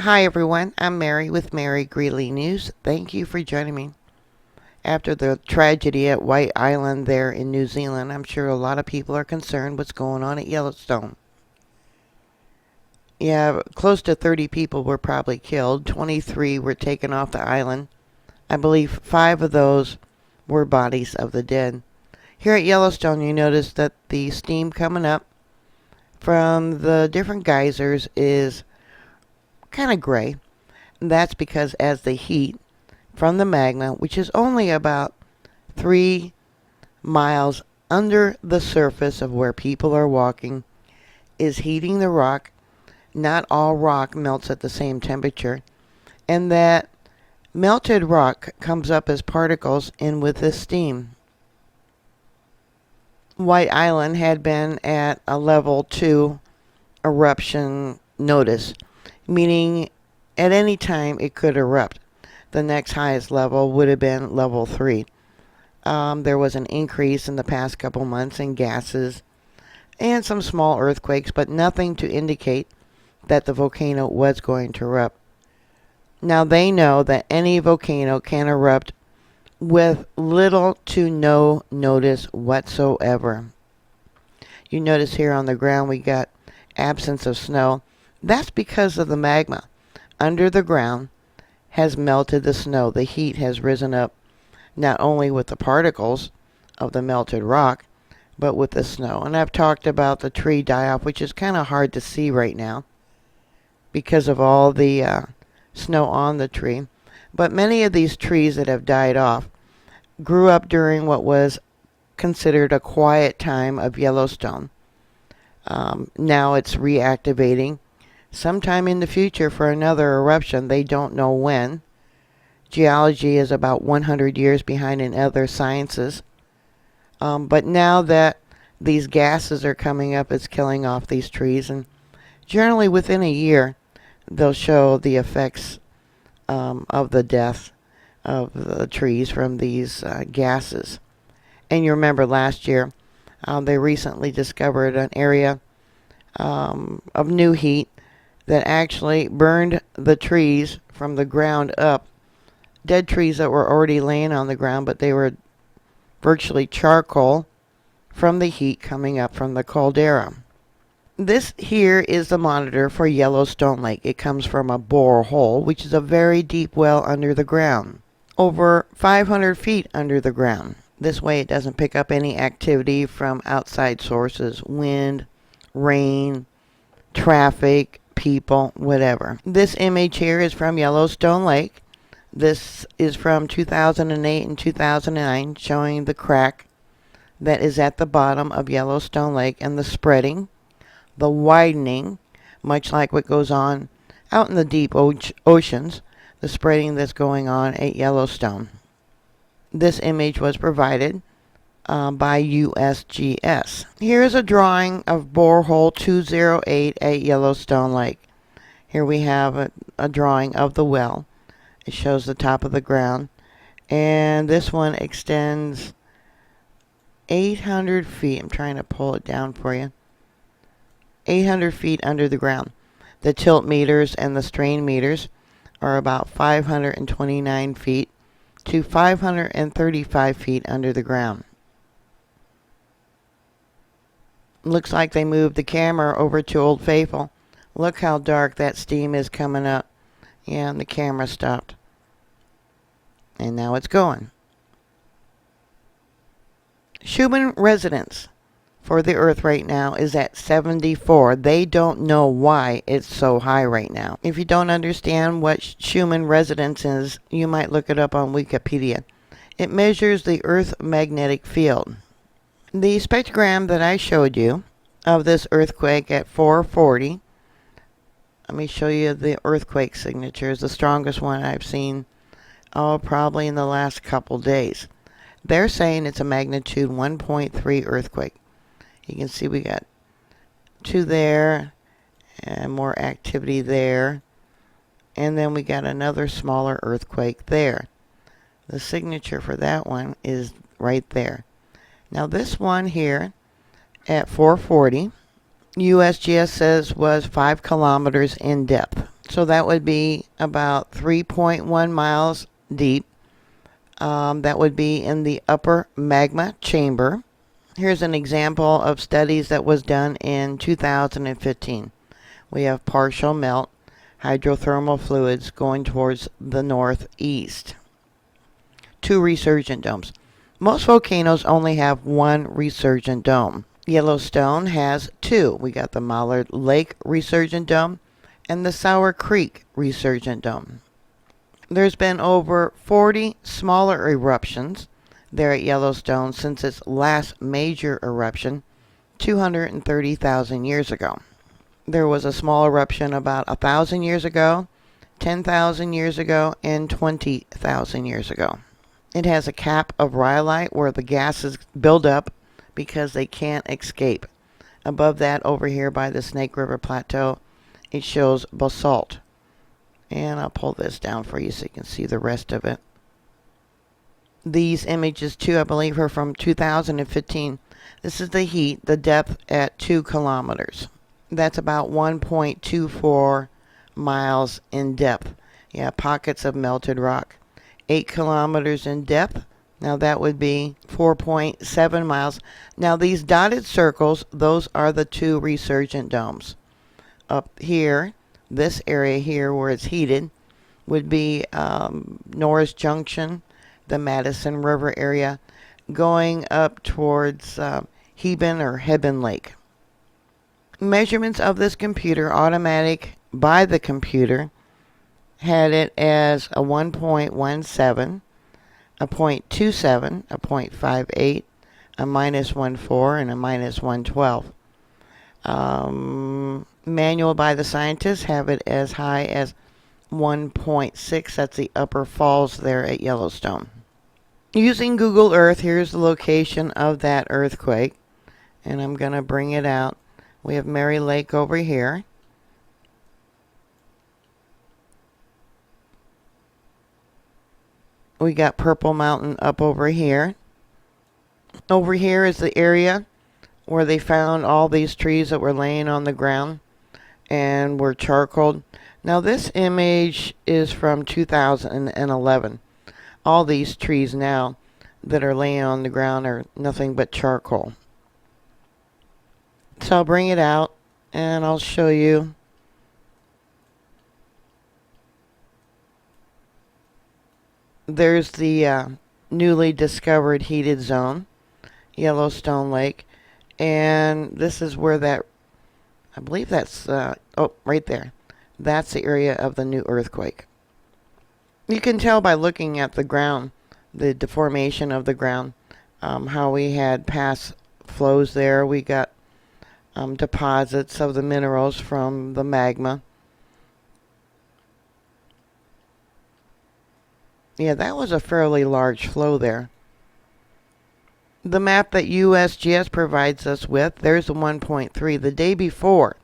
Hi everyone, I'm Mary with Mary Greeley News. Thank you for joining me. After the tragedy at White Island there in New Zealand, I'm sure a lot of people are concerned what's going on at Yellowstone. Yeah, close to 30 people were probably killed. 23 were taken off the island. I believe 5 of those were bodies of the dead. Here at Yellowstone, you notice that the steam coming up from the different geysers is kind of gray. That's because as the heat from the magma, which is only about 3 miles under the surface of where people are walking, is heating the rock. Not all rock melts at the same temperature, and that melted rock comes up as particles in with this steam. White Island had been at a level 2 eruption notice, meaning at any time it could erupt. The next highest level would have been level 3. There was an increase in the past couple months in gases and some small earthquakes, but nothing to indicate that the volcano was going to erupt. Now they know that any volcano can erupt with little to no notice whatsoever. You notice here on the ground we got absence of snow. That's because of the magma under the ground has melted the snow. The heat has risen up not only with the particles of the melted rock, but with the snow. And I've talked about the tree die-off, which is kind of hard to see right now because of all the snow on the tree. But many of these trees that have died off grew up during what was considered a quiet time of Yellowstone. Now it's reactivating sometime in the future for another eruption. They don't know when. Geology is about 100 years behind in other sciences. But now that these gases are coming up, it's killing off these trees. And generally within a year, they'll show the effects of the death of the trees from these gases. And you remember last year, they recently discovered an area of new heat that actually burned the trees from the ground up. Dead trees that were already laying on the ground, but they were virtually charcoal from the heat coming up from the caldera. This here is the monitor for Yellowstone Lake. It comes from a borehole, which is a very deep well under the ground, over 500 feet under the ground. This way it doesn't pick up any activity from outside sources, wind, rain, traffic, people, whatever. This image here is from Yellowstone Lake. This is from 2008 and 2009, showing the crack that is at the bottom of Yellowstone Lake and the spreading, the widening, much like what goes on out in the deep oceans, the spreading that's going on at Yellowstone. This image was provided by USGS. Here's a drawing of borehole 208 at Yellowstone Lake. Here we have a drawing of the well. It shows the top of the ground. And this one extends 800 feet. I'm trying to pull it down for you. 800 feet under the ground. The tilt meters and the strain meters are about 529 feet to 535 feet under the ground. Looks like they moved the camera over to Old Faithful. Look how dark that steam is coming up. Yeah, and the camera stopped. And now it's going. Human residence for the Earth right now is at 74. They don't know why it's so high right now. If you don't understand what human residence is, you might look it up on Wikipedia. It measures the Earth magnetic field. The spectrogram that I showed you of this earthquake at 440, let me show you the earthquake signatures, the strongest one I've seen, probably in the last couple days. They're saying it's a magnitude 1.3 earthquake. You can see we got 2 there, and more activity there. And then we got another smaller earthquake there. The signature for that one is right there. Now this one here at 440, USGS says was 5 kilometers in depth. So that would be about 3.1 miles deep. That would be in the upper magma chamber. Here's an example of studies that was done in 2015. We have partial melt, hydrothermal fluids going towards the northeast. 2 resurgent domes. Most volcanoes only have 1 resurgent dome. Yellowstone has 2. We got the Mallard Lake Resurgent Dome and the Sour Creek Resurgent Dome. There's been over 40 smaller eruptions there at Yellowstone since its last major eruption 230,000 years ago. There was a small eruption about 1,000 years ago, 10,000 years ago, and 20,000 years ago. It has a cap of rhyolite where the gases build up because they can't escape. Above that, over here by the Snake River Plateau, it shows basalt. And I'll pull this down for you so you can see the rest of it. These images too, I believe, are from 2015. This is the heat, the depth at 2 kilometers. That's about 1.24 miles in depth. Yeah, pockets of melted rock. 8 kilometers in depth. Now that would be 4.7 miles. Now these dotted circles, those are the 2 resurgent domes. Up here, this area here where it's heated, would be Norris Junction, the Madison River area, going up towards Heben or Heben Lake. Measurements of this computer, automatic by the computer, had it as a 1.17, a 0.27, a 0.58, a -14, and a -112. Manual by the scientists have it as high as 1.6. That's the upper falls there at Yellowstone. Using Google Earth, here's the location of that earthquake. And I'm going to bring it out. We have Mary Lake over here. We got Purple Mountain up over here. Over here is the area where they found all these trees that were laying on the ground and were charcoaled. Now this image is from 2011. All these trees now that are laying on the ground are nothing but charcoal. So I'll bring it out and I'll show you. There's the newly discovered heated zone, Yellowstone Lake. And this is where that, I believe that's, right there. That's the area of the new earthquake. You can tell by looking at the ground, the deformation of the ground, how we had past flows there. We got deposits of the minerals from the magma. Yeah, that was a fairly large flow there. The map that USGS provides us with, there's a 1.3. The day before,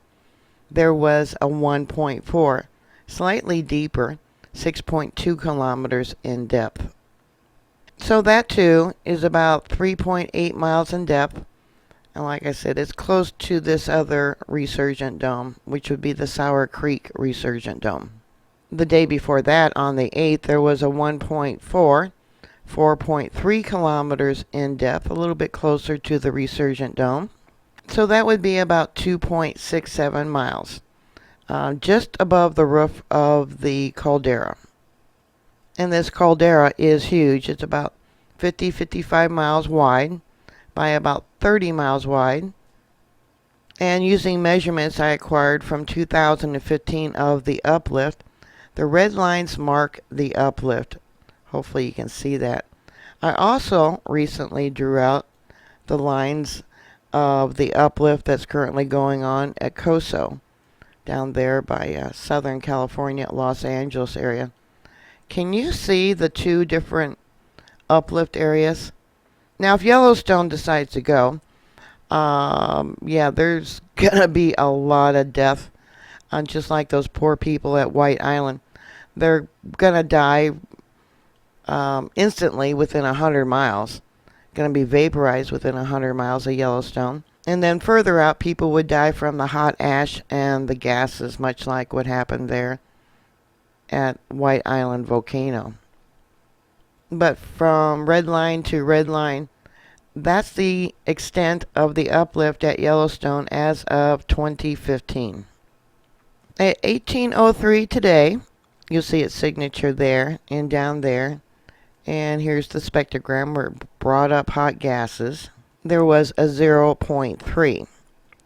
there was a 1.4, slightly deeper, 6.2 kilometers in depth. So that too is about 3.8 miles in depth. And like I said, it's close to this other resurgent dome, which would be the Sour Creek Resurgent Dome. The day before that, on the 8th, there was a 1.4, 4.3 kilometers in depth, a little bit closer to the resurgent dome. So that would be about 2.67 miles, just above the roof of the caldera. And this caldera is huge. It's about 55 miles wide by about 30 miles wide. And using measurements I acquired from 2015 of the uplift, the red lines mark the uplift. Hopefully you can see that. I also recently drew out the lines of the uplift that's currently going on at Coso, down there by Southern California, Los Angeles area. Can you see the 2 different uplift areas? Now, if Yellowstone decides to go, yeah, there's gonna be a lot of death, just like those poor people at White Island. They're gonna die instantly within 100 miles. Going to be vaporized within 100 miles of Yellowstone. And then further out, people would die from the hot ash and the gases, much like what happened there at White Island Volcano. But from red line to red line, that's the extent of the uplift at Yellowstone as of 2015. At 1803 today, you'll see its signature there and down there. And here's the spectrogram where it brought up hot gases. There was a 0.3.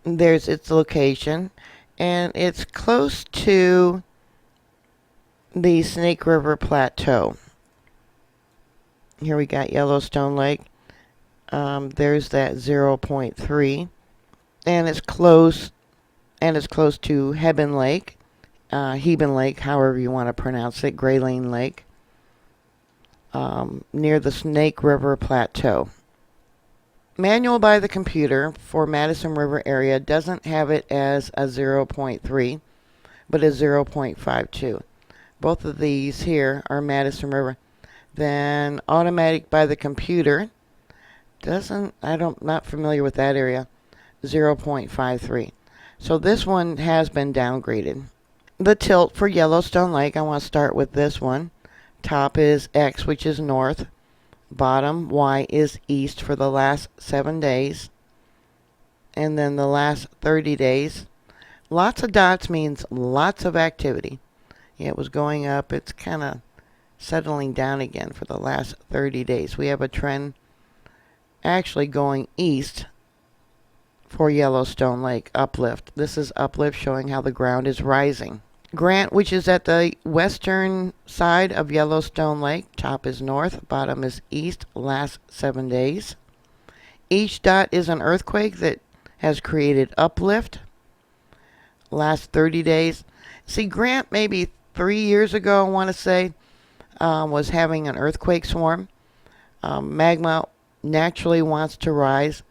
There's its location, and it's close to the Snake River Plateau. Here we got Yellowstone Lake. There's that 0.3, and it's close to Heben Lake, Heben Lake, however you want to pronounce it, Grayling Lake, near the Snake River Plateau. Manual by the computer for Madison River area doesn't have it as a 0.3, but a 0.52. Both of these here are Madison River. Then automatic by the computer not familiar with that area, 0.53. So this one has been downgraded. The tilt for Yellowstone Lake, I want to start with this one. Top is X, which is north. Bottom, Y, is east for the last 7 days. And then the last 30 days. Lots of dots means lots of activity. Yeah, it was going up. It's kind of settling down again for the last 30 days. We have a trend actually going east for Yellowstone Lake, uplift. This is uplift showing how the ground is rising. Grant, which is at the western side of Yellowstone Lake. Top is north, bottom is east, last 7 days. Each dot is an earthquake that has created uplift. Last 30 days. See, Grant maybe 3 years ago, I want to say, was having an earthquake swarm. Magma naturally wants to rise,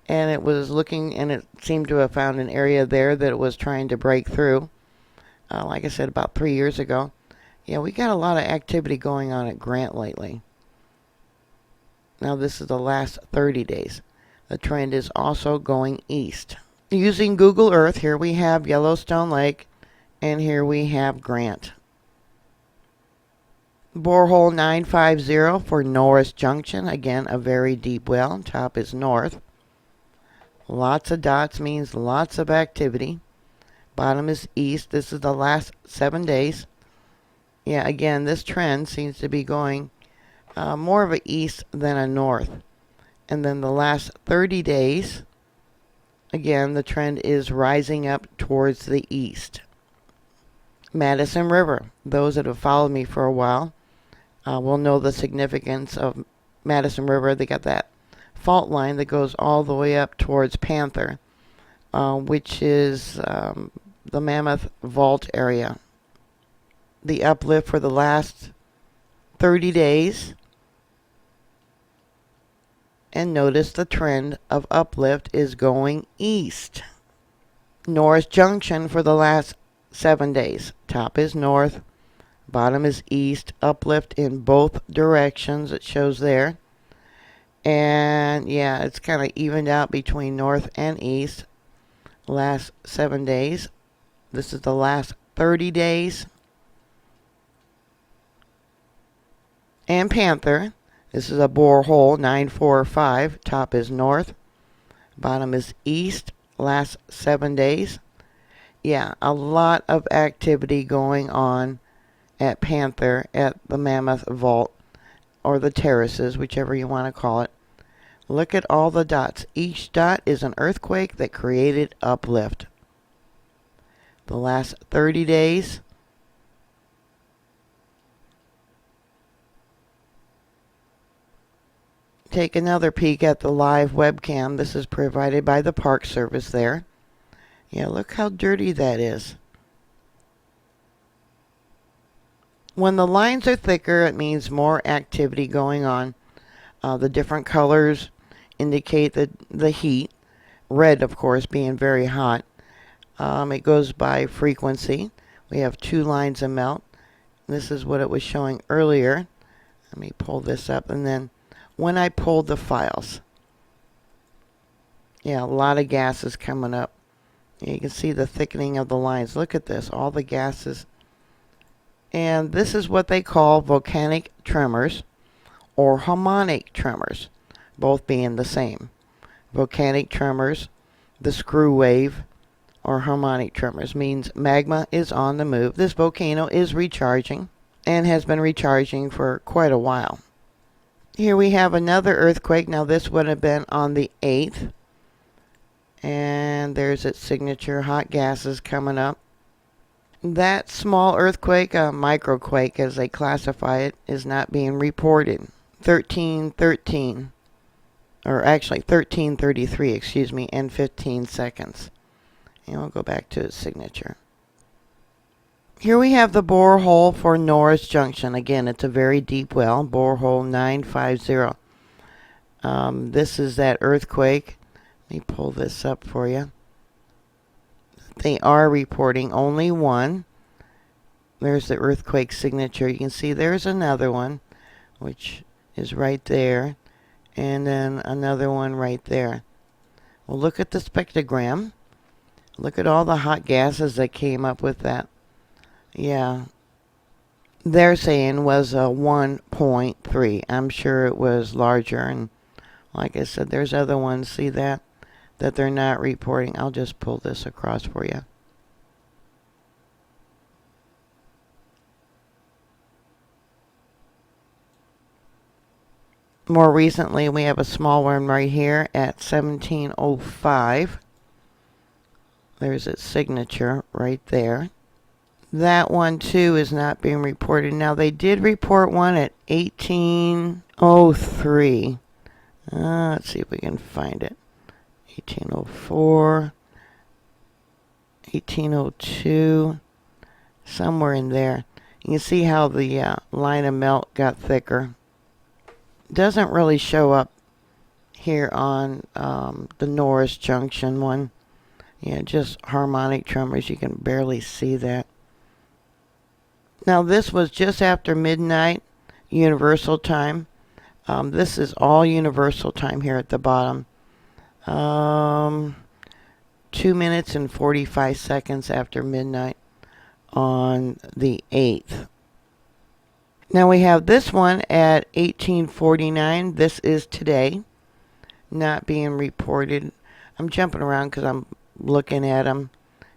and it was looking, and it seemed to have found an area there that it was trying to break through. Like I said, about 3 years ago. Yeah, we got a lot of activity going on at Grant lately. Now this is the last 30 days. The trend is also going east. Using Google Earth, here we have Yellowstone Lake, and here we have Grant. Borehole 950 for Norris Junction. Again, a very deep well. Top is north. Lots of dots means lots of activity. Bottom is east. This is the last 7 days. Yeah, again, this trend seems to be going more of a east than a north. And then the last 30 days, again, the trend is rising up towards the east. Madison River. Those that have followed me for a while will know the significance of Madison River. They got that fault line that goes all the way up towards Panther, which is the Mammoth Vault area. The uplift for the last 30 days. And notice the trend of uplift is going east. Norris Junction for the last 7 days. Top is north, bottom is east, uplift in both directions, it shows there. And yeah, it's kind of evened out between north and east. Last 7 days. This is the last 30 days. And Panther. This is a borehole 945. Top is north. Bottom is east. Last 7 days. Yeah, a lot of activity going on at Panther at the Mammoth Vault, or the terraces, whichever you want to call it. Look at all the dots. Each dot is an earthquake that created uplift. The last 30 days. Take another peek at the live webcam. This is provided by the Park Service there. Yeah, look how dirty that is. When the lines are thicker, it means more activity going on. The different colors indicate the heat. Red, of course, being very hot. It goes by frequency. We have 2 lines of melt. This is what it was showing earlier. Let me pull this up, and then when I pulled the files, yeah, a lot of gases coming up. You can see the thickening of the lines. Look at this, all the gases And this is what they call volcanic tremors or harmonic tremors, both being the same. Volcanic tremors, the screw wave, or harmonic tremors means magma is on the move. This volcano is recharging and has been recharging for quite a while. Here we have another earthquake. Now this would have been on the 8th. And there's its signature, hot gases coming up. That small earthquake, a microquake as they classify it, is not being reported. 1313, or actually 1333, excuse me, and 15 seconds. And we'll go back to its signature. Here we have the borehole for Norris Junction. Again, it's a very deep well, borehole 950. This is that earthquake. Let me pull this up for you. They are reporting only one. There's the earthquake signature. You can see there's another one, which is right there, and then another one right there. Well, look at the spectrogram. Look at all the hot gases that came up with that. Yeah, they're saying was a 1.3. I'm sure it was larger, and like I said, there's other ones, see that they're not reporting. I'll just pull this across for you. More recently, we have a small one right here at 1705. There's its signature right there. That one too is not being reported. Now they did report one at 1803. Let's see if we can find it. 1804, 1802, somewhere in there. You can see how the line of melt got thicker. Doesn't really show up here on the Norris Junction one. Yeah, just harmonic tremors. You can barely see that. Now this was just after midnight, Universal Time. This is all Universal Time here at the bottom. 2 minutes and 45 seconds after midnight on the 8th. Now we have this one at 1849. This is today, not being reported. I'm jumping around because I'm looking at them.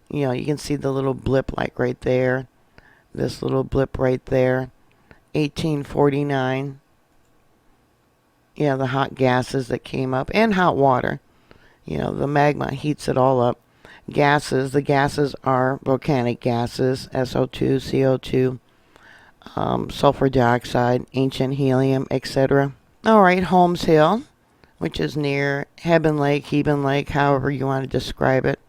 You know, you can see the little blip like right there. This little blip right there. 1849. Yeah, the hot gases that came up and hot water. You know, the magma heats it all up. Gases, the gases are volcanic gases, SO2, CO2, sulfur dioxide, ancient helium, etc. All right, Holmes Hill, which is near Heben Lake, however you want to describe it.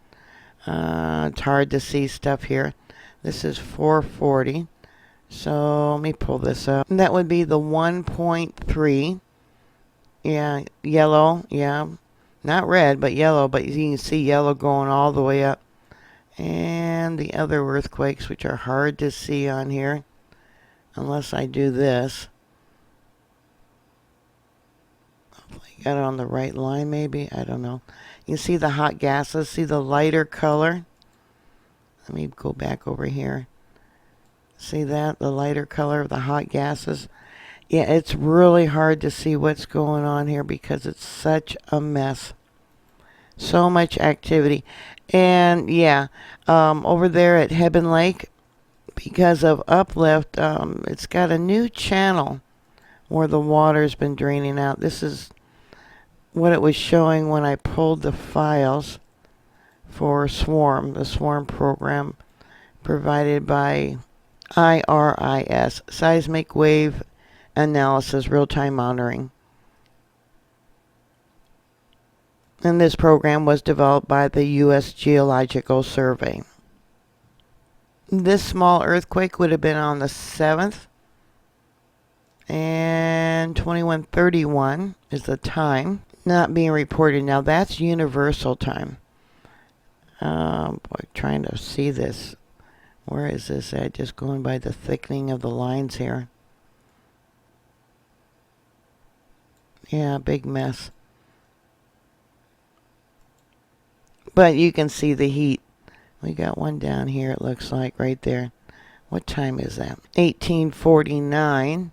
It's hard to see stuff here. This is 440. So let me pull this up. That would be the 1.3. Yeah, yellow, yeah. Not red, but yellow, but you can see yellow going all the way up. And the other earthquakes, which are hard to see on here, unless I do this. Hopefully I got it on the right line, maybe. I don't know. You can see the hot gases. See the lighter color? Let me go back over here. See that? The lighter color of the hot gases. Yeah, it's really hard to see what's going on here because it's such a mess. So much activity. And yeah, over there at Heben Lake, because of uplift, it's got a new channel where the water's been draining out. This is what it was showing when I pulled the files for SWARM, the SWARM program provided by IRIS, Seismic Wave Analysis Real-Time Monitoring. And this program was developed by the U.S. Geological Survey. This small earthquake would have been on the 7th. And 2131 is the time. Not being reported. Now that's universal time. Boy, trying to see this. Where is this at? Just going by the thickening of the lines here. Yeah, big mess. But you can see the heat. We got one down here, it looks like, right there. What time is that? 1849.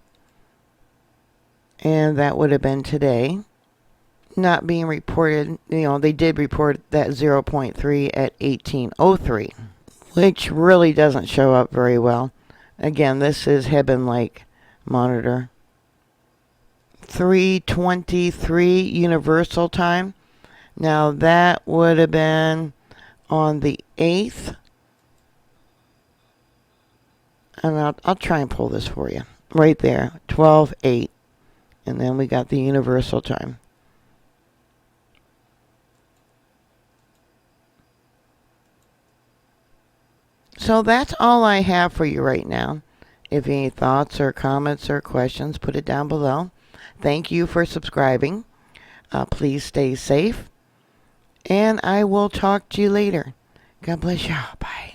And that would have been today. Not being reported, they did report that 0.3 at 1803, which really doesn't show up very well. Again, this is Heben Lake monitor. 3:23 Universal Time. Now that would have been on the 8th. And I'll try and pull this for you. Right there, 12:08. And then we got the Universal Time. So that's all I have for you right now. If you have any thoughts or comments or questions, put it down below. Thank you for subscribing. Please stay safe. And I will talk to you later. God bless you. Bye.